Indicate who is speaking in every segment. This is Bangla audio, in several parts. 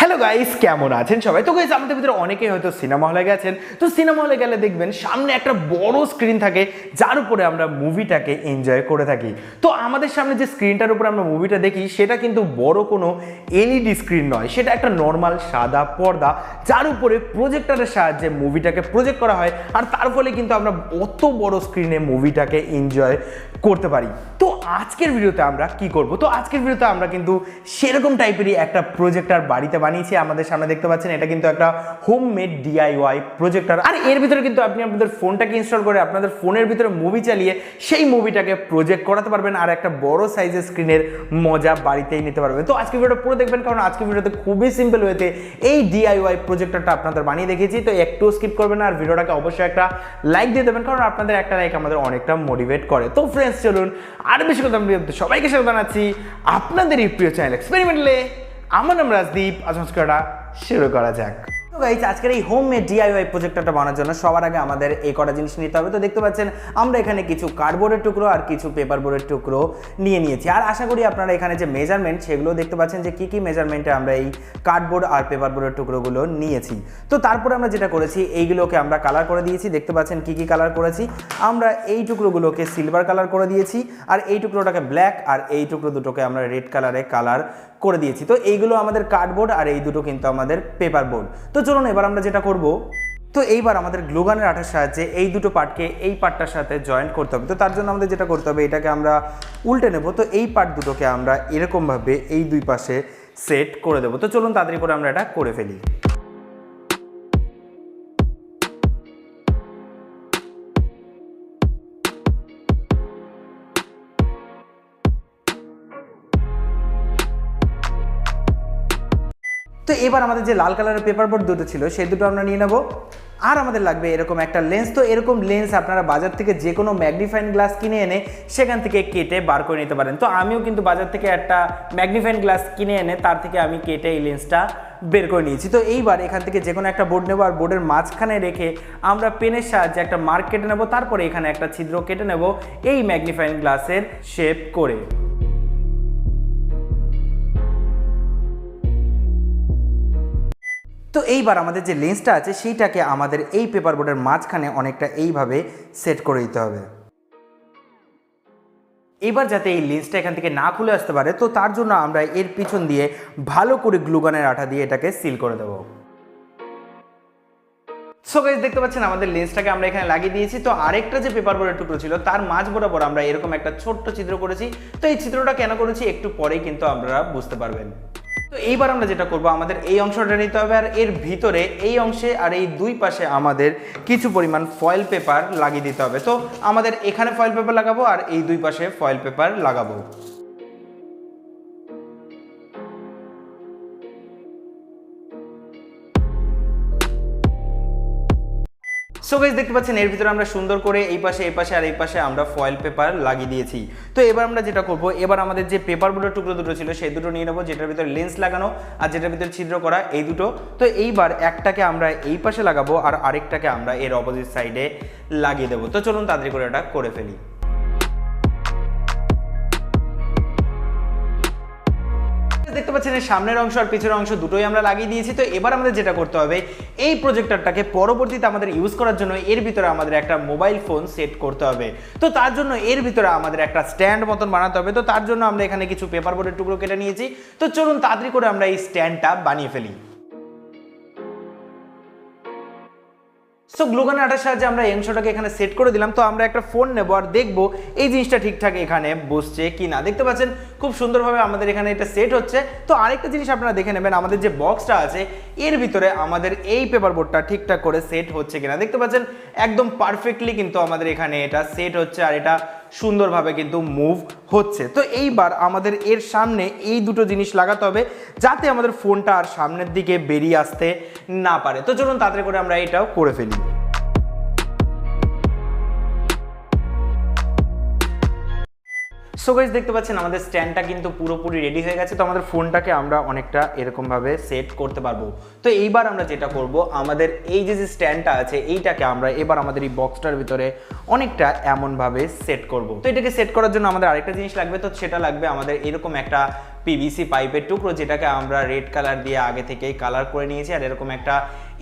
Speaker 1: হ্যালো গাইস, কেমন আছেন সবাই? তো গাইস, আমাদের ভিতরে অনেকেই হয়তো সিনেমা হলে গেছেন। তো সিনেমা হলে গেলে দেখবেন সামনে একটা বড় স্ক্রিন থাকে, যার উপরে আমরা মুভিটাকে এনজয় করে থাকি। তো আমাদের সামনে যে স্ক্রিনটার উপরে আমরা মুভিটা দেখি, সেটা কিন্তু বড় কোনো এলইডি স্ক্রিন নয়, সেটা একটা নর্মাল সাদা পর্দা, যার উপরে প্রজেক্টরের সাহায্যে মুভিটাকে প্রজেক্ট করা হয়। আর তার ফলে কিন্তু আমরা অত বড় স্ক্রিনে মুভিটাকে এনজয় করতে পারি। তো আজকের ভিডিওতে আমরা কি করব? তো আজকের ভিডিওতে আমরা কিন্তু সেরকম টাইপেরই একটা প্রজেক্টর বাড়িতে বানিয়েছি। আমাদের সামনে দেখতে পাচ্ছেন, এটা কিন্তু একটা হোমমেড ডিআইওয়াই প্রজেক্টর। আর এর ভিতরে কিন্তু আপনি আপনাদের ফোনটাকে ইনস্টল করে আপনাদের ফোনের ভিতরে মুভি চালিয়ে সেই মুভিটাকে প্রজেক্ট করাতে পারবেন, আর একটা বড় সাইজের স্ক্রিনের মজা বাড়িতেই নিতে পারবেন। তো আজকে ভিডিওটা পুরো দেখবেন, কারণ আজকে ভিডিওতে খুবই সিম্পল ওয়েতে এই ডিআইওয়াই প্রজেক্টরটা আপনাদের বানিয়ে দেখিয়েছি। তো একটু স্কিপ করবেন না, আর ভিডিওটাকে অবশ্যই একটা লাইক দিয়ে দেবেন, কারণ আপনাদের একটা লাইক আমাদের অনেকটা মোটিভেট করে। তো ফ্রেন্ডস, চলুন আর বেশি কথা সবাইকে স্বাগত জানাচ্ছি আপনাদের এই প্রিয় চ্যানেল এক্সপেরিমেন্টালে। আমার নাম রাজদীপ। আজকে শুরু করা যাক। তো গাইস, আজকের এই হোমমেড ডিআইওয়াই প্রজেক্টরটা বানানোর জন্য সবার আগে আমাদের এই কটা জিনিস নিতে হবে। তো দেখতে পাচ্ছেন, আমরা এখানে কিছু কার্ডবোর্ডের টুকরো আর কিছু পেপার বোর্ডের টুকরো নিয়েছি। আর আশা করি আপনারা এখানে যে মেজারমেন্ট, সেগুলো দেখতে পাচ্ছেন যে কি মেজারমেন্টে আমরা এই কার্ডবোর্ড আর পেপার বোর্ডের টুকরোগুলো নিয়েছি। তো তারপরে আমরা যেটা করেছি, এইগুলোকে আমরা কালার করে দিয়েছি। দেখতে পাচ্ছেন কি কালার করেছি। আমরা এই টুকরোগুলোকে সিলভার কালার করে দিয়েছি, আর এই টুকরোটাকে ব্ল্যাক, আর এই টুকরো দুটোকে আমরা রেড কালারে কালার করে দিয়েছি। তো এইগুলো আমাদের কার্ডবোর্ড, আর এই দুটো কিন্তু আমাদের পেপার বোর্ড। তো চলুন এবার আমরা যেটা করব, তো এইবার আমাদের গ্লুগানের আঠার সাহায্যে এই দুটো পার্টকে এই পার্টটার সাথে জয়েন্ট করতে হবে। তো তার জন্য আমাদের যেটা করতে হবে, এটাকে আমরা উল্টে নেব। তো এই পার্ট দুটোকে আমরা এরকমভাবে এই দুই পাশে সেট করে দেবো। তো চলুন তাড়াতাড়ি করে আমরা এটা করে ফেলি। তো এবার আমাদের যে লাল কালারের পেপার বোর্ড দুটো ছিল, সেই দুটো আমরা নিয়ে নেব। আর আমাদের লাগবে এরকম একটা লেন্স। তো এরকম লেন্স আপনারা বাজার থেকে যে কোনো ম্যাগনিফাইং গ্লাস কিনে এনে সেখান থেকে কেটে বার করে নিতে পারেন। তো আমিও কিন্তু বাজার থেকে একটা ম্যাগনিফাইং গ্লাস কিনে এনে তার থেকে আমি কেটে এই লেন্সটা বের করে নিয়েছি। তো এইবার এখান থেকে যে কোনো একটা বোর্ড নেব, আর বোর্ডের মাঝখানে রেখে আমরা পেনের সাহায্যে একটা মার্ক কেটে নেব। তারপরে এখানে একটা ছিদ্র কেটে নেব এই ম্যাগনিফাইং গ্লাসের শেপ করে। তো এইবার আমাদের যে লেন্সটা আছে, সেইটাকে আমাদের এই পেপার বোর্ডের মাঝখানে অনেকটা এইভাবে সেট করে দিতে হবে। এবার যাতে এই লেন্সটা এখান থেকে না খুলে আসতে পারে, তো তার জন্য আমরা এর পিছন দিয়ে ভালো করে গ্লুগানের আঠা দিয়ে এটাকে সিল করে দেবো। সো গাইস, দেখতে পাচ্ছেন আমাদের লেন্সটাকে আমরা এখানে লাগিয়ে দিয়েছি। তো আরেকটা যে পেপার বোর্ডের টুকরো ছিল, তার মাঝ বরাবর আমরা এরকম একটা ছোট্ট ছিদ্র করেছি। তো এই ছিদ্রটা কেন করেছি একটু পরেই কিন্তু আপনারা বুঝতে পারবেন। তো এইবার আমরা যেটা করব, আমাদের এই অংশটা নিতে হবে, আর এর ভিতরে এই অংশে আর এই দুই পাশে আমাদের কিছু পরিমাণ ফয়েল পেপার লাগিয়ে দিতে হবে। তো আমাদের এখানে ফয়েল পেপার লাগাবো, আর এই দুই পাশে ফয়েল পেপার লাগাবো। সো গাইস, দেখতে পাচ্ছেন এর ভিতরে আমরা সুন্দর করে এই পাশে আর এই পাশে আমরা ফয়েল পেপার লাগিয়ে দিয়েছি। তো এবার আমরা যেটা করব, এবার আমাদের যে পেপার বোর্ডের টুকরো দুটো ছিল, সেই দুটো নিয়ে নেবো, যেটার ভিতরে লেন্স লাগানো আর যেটার ভিতরে ছিদ্র করা, এই দুটো। তো এইবার একটাকে আমরা এই পাশে লাগাবো, আর আরেকটাকে আমরা এর অপোজিট সাইডে লাগিয়ে দেবো। তো চলুন তাড়াতাড়ি করে এটা করে ফেলি। দেখতে পাচ্ছেন এর সামনের অংশ আর পিছনের অংশ দুটোই আমরা লাগিয়ে দিয়েছি। তো এবার আমাদের যেটা করতে হবে, এই প্রজেক্টরটাকে পরবর্তীতে আমাদের ইউজ করার জন্য এর ভিতরে আমাদের একটা মোবাইল ফোন সেট করতে হবে। তো তার জন্য এর ভিতরে আমাদের একটা স্ট্যান্ড মতন বানাতে হবে। তো তার জন্য আমরা এখানে কিছু পেপার বোর্ডের টুকরো কেটে নিয়েছি। তো চলুন তাড়াতাড়ি করে আমরা এই স্ট্যান্ডটা বানিয়ে ফেলি। সো গ্লুগানের আঠার সাহায্যে আমরা এই অংশটাকে এখানে সেট করে দিলাম। তো আমরা একটা ফোন নেব আর দেখবো এই জিনিসটা ঠিকঠাক এখানে বসছে কি না। দেখতে পাচ্ছেন খুব সুন্দরভাবে আমাদের এখানে এটা সেট হচ্ছে। তো আরেকটা জিনিস আপনারা দেখে নেবেন, আমাদের যে বক্সটা আছে এর ভিতরে আমাদের এই পেপার বোর্ডটা ঠিকঠাক করে সেট হচ্ছে কিনা। দেখতে পাচ্ছেন একদম পারফেক্টলি কিন্তু আমাদের এখানে এটা সেট হচ্ছে, আর এটা সুন্দরভাবে কিন্তু মুভ হচ্ছে। তো এইবার আমাদের এর সামনে এই দুটো জিনিস লাগাতে হবে, যাতে আমাদের ফোনটা আর সামনের দিকে বেরিয়ে আসতে না পারে। তো চলুন তাড়াতাড়ি করে আমরা এটাও করে ফেলি। সো গাইস, দেখতে পাচ্ছেন আমাদের স্ট্যান্ডটা কিন্তু পুরোপুরি রেডি হয়ে গেছে। তো আমাদের ফোনটাকে আমরা অনেকটা এরকমভাবে সেট করতে পারবো। তো এইবার আমরা যেটা করব, আমাদের এই যে স্ট্যান্ডটা আছে এইটাকে আমরা এবার আমাদের এই বক্সটার ভিতরে অনেকটা এমনভাবে সেট করব। তো এটাকে সেট করার জন্য আমাদের আরেকটা জিনিস লাগবে। তো সেটা লাগবে আমাদের এরকম একটা পিভিসি পাইপের টুকরো, যেটাকে আমরা রেড কালার দিয়ে আগে থেকেই কালার করে নিয়েছি। আর এরকম একটা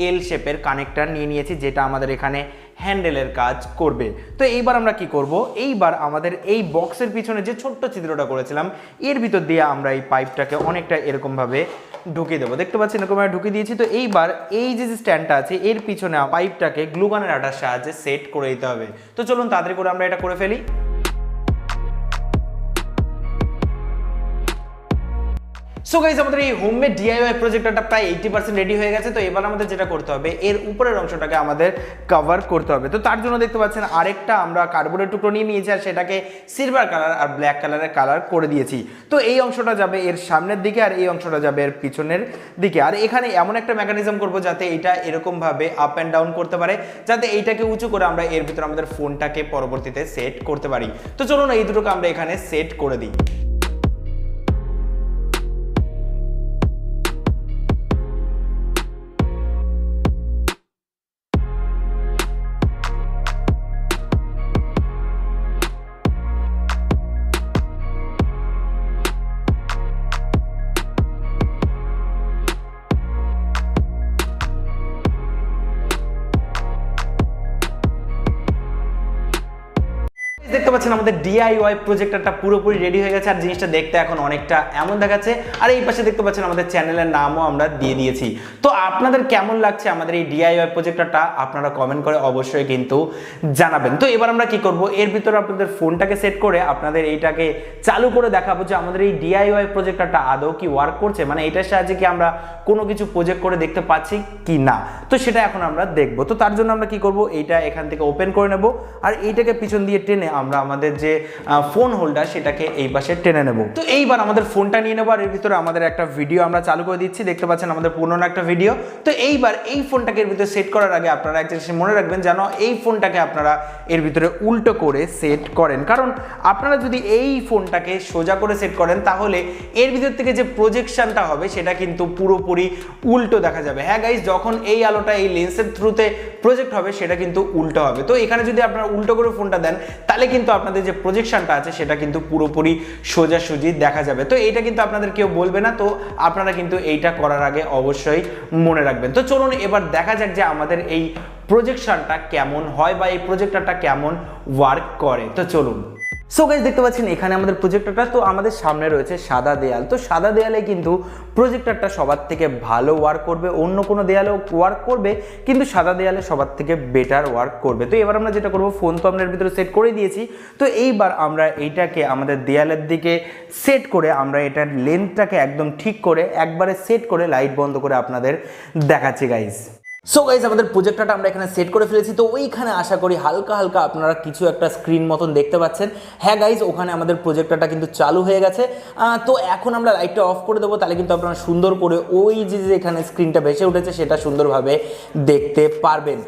Speaker 1: এল শেপের কানেক্টর নিয়ে নিয়েছি, যেটা আমাদের এখানে হ্যান্ডেলের কাজ করবে। তো এইবার আমরা কি করব, এইবার আমাদের এই বক্সের পিছনে যে ছোট্ট ছিদ্রটা করেছিলাম এর ভিতর দিয়ে আমরা এই পাইপটাকে অনেকটা এরকমভাবে ঢুকিয়ে দেবো। দেখতে পাচ্ছেন এরকমভাবে ঢুকিয়ে দিয়েছি। তো এইবার এই যে স্ট্যান্ডটা আছে এর পিছনে পাইপটাকে গ্লুগানের আঠার সাহায্যে সেট করে দিতে হবে। তো চলুন তাড়াতাড়ি করে আমরা এটা করে ফেলি। সো গাইস, আমাদের এই হোমমেড ডিআইওয়াই প্রজেক্টরটা প্রায় 80% রেডি হয়ে গেছে। তো এবার আমাদের যেটা করতে হবে, এর উপরের অংশটাকে আমাদের কভার করতে হবে। তো তার জন্য দেখতে পাচ্ছেন আরেকটা আমরা কার্ডবোর্ডের টুকরো নিয়ে নিয়েছি, আর সেটাকে সিলভার কালার আর ব্ল্যাক কালারের কালার করে দিয়েছি। তো এই অংশটা যাবে এর সামনের দিকে, আর এই অংশটা যাবে এর পিছনের দিকে। আর এখানে এমন একটা মেকানিজম করব যাতে এটা এরকমভাবে আপ অ্যান্ড ডাউন করতে পারে, যাতে এইটাকে উঁচু করে আমরা এর ভিতরে আমাদের ফোনটাকে পরবর্তীতে সেট করতে পারি। তো চলুন এই দুটোকে আমরা এখানে সেট করে দিই। দেখতে পাচ্ছেন আমাদের ডিআইওয়াই প্রজেক্টরটা পুরোপুরি রেডি হয়ে গেছে, আর জিনিসটা দেখতে এখন অনেকটা এমন দেখাচ্ছে। আর এই পাশে দেখতে পাচ্ছেন আমাদের চ্যানেলের নামও আমরা দিয়ে দিয়েছি। তো আপনাদের কেমন লাগছে আমাদের এই ডিআইওয়াই প্রজেক্টরটা, আপনারা কমেন্ট করে অবশ্যই কিন্তু জানাবেন। তো এবার আমরা কি করব, এর ভিতরে আপনাদের ফোনটাকে সেট করে আপনাদের এইটাকে চালু করে দেখাবো যে আমাদের এই ডিআইওয়াই প্রজেক্টরটা আদৌ কি ওয়ার্ক করছে, মানে এটার সাহায্যে কি আমরা কোনো কিছু প্রজেক্ট করে দেখতে পাচ্ছি কি না। তো সেটা এখন আমরা দেখবো। তো তার জন্য আমরা কি করব, এইটা এখান থেকে ওপেন করে নেব, আর এইটাকে পিছন দিয়ে টেনে আমরা আমাদের যে ফোন হোল্ডার সেটাকে এই পাশে টেনে নেব। তো এইবার আমাদের ফোনটা নিয়ে নেব, আর এর ভিতরে আমাদের একটা ভিডিও আমরা চালু করে দিচ্ছি। দেখতে পাচ্ছেন আমাদের পুরনো একটা ভিডিও। তো এইবার এই ফোনটাকে এর ভিতরে সেট করার আগে আপনারা একটা জিনিস মনে রাখবেন, যেন এই ফোনটাকে আপনারা এর ভিতরে উল্টো করে সেট করেন। কারণ আপনারা যদি এই ফোনটাকে সোজা করে সেট করেন তাহলে এর ভিতর থেকে যে প্রজেকশনটা হবে সেটা কিন্তু পুরোপুরি উল্টো দেখা যাবে। হ্যাঁ গাইস, যখন এই আলোটা এই লেন্সের থ্রুতে প্রজেক্ট হবে সেটা কিন্তু উল্টো হবে। তো এখানে যদি আপনারা উল্টো করে ফোনটা দেন তাহলে কিন্তু আপনাদের যে প্রজেকশনটা আছে সেটা কিন্তু পুরোপুরি সোজাসুজি দেখা যাবে। তো এইটা কিন্তু আপনাদের কেউ বলবে না। তো আপনারা কিন্তু এইটা করার আগে অবশ্যই মনে রাখবেন। তো চলুন এবার দেখা যাক যে আমাদের এই প্রজেকশনটা কেমন হয় বা এই প্রজেক্টরটা কেমন ওয়ার্ক করে। তো চলুন। সো গাইস, দেখতে পাচ্ছেন এখানে আমাদের প্রজেক্টরটা, তো আমাদের সামনে রয়েছে সাদা দেয়াল। তো সাদা দেয়ালে কিন্তু প্রজেক্টরটা সবার থেকে ভালো ওয়ার্ক করবে, অন্য কোনো দেয়ালেও ওয়ার্ক করবে কিন্তু সাদা দেয়ালে সবার থেকে বেটার ওয়ার্ক করবে। তো এবার আমরা যেটা করব, ফোন তো আমরা এর ভিতরে সেট করে দিয়েছি। তো এইবার আমরা এইটাকে আমাদের দেয়ালের দিকে সেট করে আমরা এটার লেন্থটাকে একদম ঠিক করে একবারে সেট করে লাইট বন্ধ করে আপনাদের দেখাচ্ছি গাইস। সো গাইস, আমাদের প্রজেক্টরটা আমরা এখানে সেট করে ফেলেছি। তো ওইখানে আশা করি হালকা হালকা আপনারা কিছু একটা স্ক্রিন মতন দেখতে পাচ্ছেন। হ্যাঁ গাইস, ওখানে আমাদের প্রজেক্টরটা কিন্তু চালু হয়ে গেছে। তো এখন আমরা লাইটটা অফ করে দেবো, তাহলে কিন্তু আপনারা সুন্দর করে ওই যে এখানে স্ক্রিনটা ভেসে উঠেছে সেটা সুন্দরভাবে দেখতে পারবেন।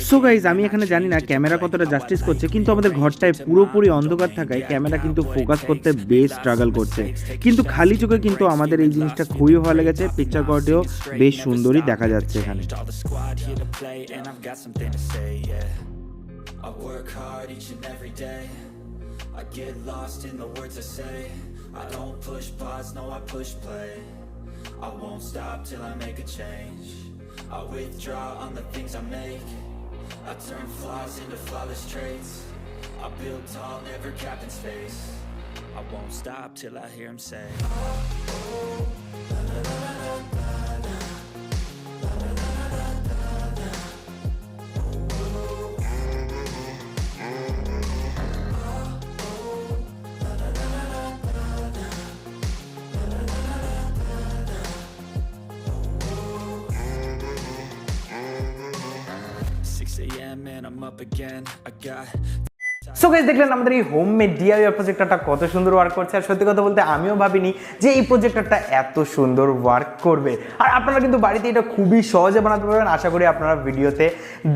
Speaker 1: সো গাইজ, আমি এখানে জানি না ক্যামেরা কতটা জাস্টিস করছে, কিন্তু আমাদের ঘরটায় পুরোপুরি অন্ধকার থাকায় ক্যামেরা কিন্তু ফোকাস করতে বেশ স্ট্রাগল করছে। কিন্তু খালি চোখে কিন্তু আমাদের এই জিনিসটা খুবই ভালো লেগেছে। পিকচার কোয়ালিটিও বেশ সুন্দরই দেখা যাচ্ছে এখানে। I withdraw on the things I make. I turn flaws into flawless traits. I build tall, never capped in space. I won't stop till I hear him say and I'm up again. I got so guys, দেখলেন আমাদের এই হোমমেড ডিআইওয়াই প্রজেক্টরটা কত সুন্দর ওয়ার্ক করছে। আর সত্যি কথা বলতে আমিও ভাবিনি যে এই প্রজেক্টরটা এত সুন্দর ওয়ার্ক করবে। আর আপনারা কিন্তু বাড়িতে এটা খুবই সহজে বানাতে পারবেন, আশা করি আপনারা ভিডিওতে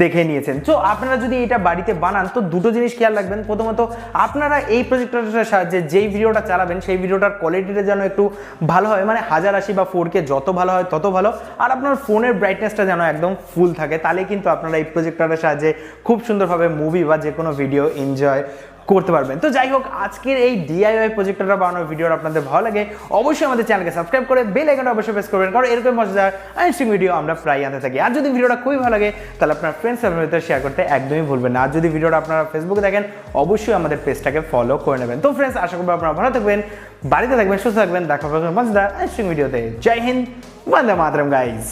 Speaker 1: দেখে নিয়েছেন। তো আপনারা যদি এটা বাড়িতে বানান তো দুটো জিনিস খেয়াল রাখবেন। প্রথমত, আপনারা এই প্রজেক্টরটার সাহায্যে যেই ভিডিওটা চালাবেন সেই ভিডিওটার কোয়ালিটিটা যেন একটু ভালো হয়, মানে 1080 বা 4K যত ভালো হয় তত ভালো। আর আপনার ফোনের ব্রাইটনেসটা যেন একদম ফুল থাকে, তাহলে কিন্তু আপনারা এই প্রজেক্টরের সাহায্যে খুব সুন্দরভাবে মুভি বা যে কোনো ভিডিও এনজয় করতে পারবেন। তো যাই হোক, আজকের এই ডিআইওয়াই প্রজেক্টরটা বানানোর ভিডিওটা আপনাদের ভালো লাগে অবশ্যই আমাদের চ্যানেলকে সাবস্ক্রাইব করে বেল আইকনটা অবশ্যই প্রেস করবেন, কারণ এরকম মজাদার ইন্টারেস্টিং ভিডিও আমরা প্রায় আনতে থাকি। আর যদি ভিডিওটা খুবই ভালো লাগে তাহলে আপনার ফ্রেন্ডস সার্কেলের ভিতরে শেয়ার করতে একদমই ভুলবেন না। আর যদি ভিডিওটা আপনারা ফেসবুকে দেখেন অবশ্যই আমাদের পেজটাকে ফলো করে নেবেন। তো ফ্রেন্ডস, আশা করবো আপনারা ভালো থাকবেন, বাড়িতে থাকবেন, সুস্থ থাকবেন। দেখা হবে মজাদার ইন্টারেস্টিং ভিডিওতে। জয় হিন্দ, বন্দে মাতরম গাইজ।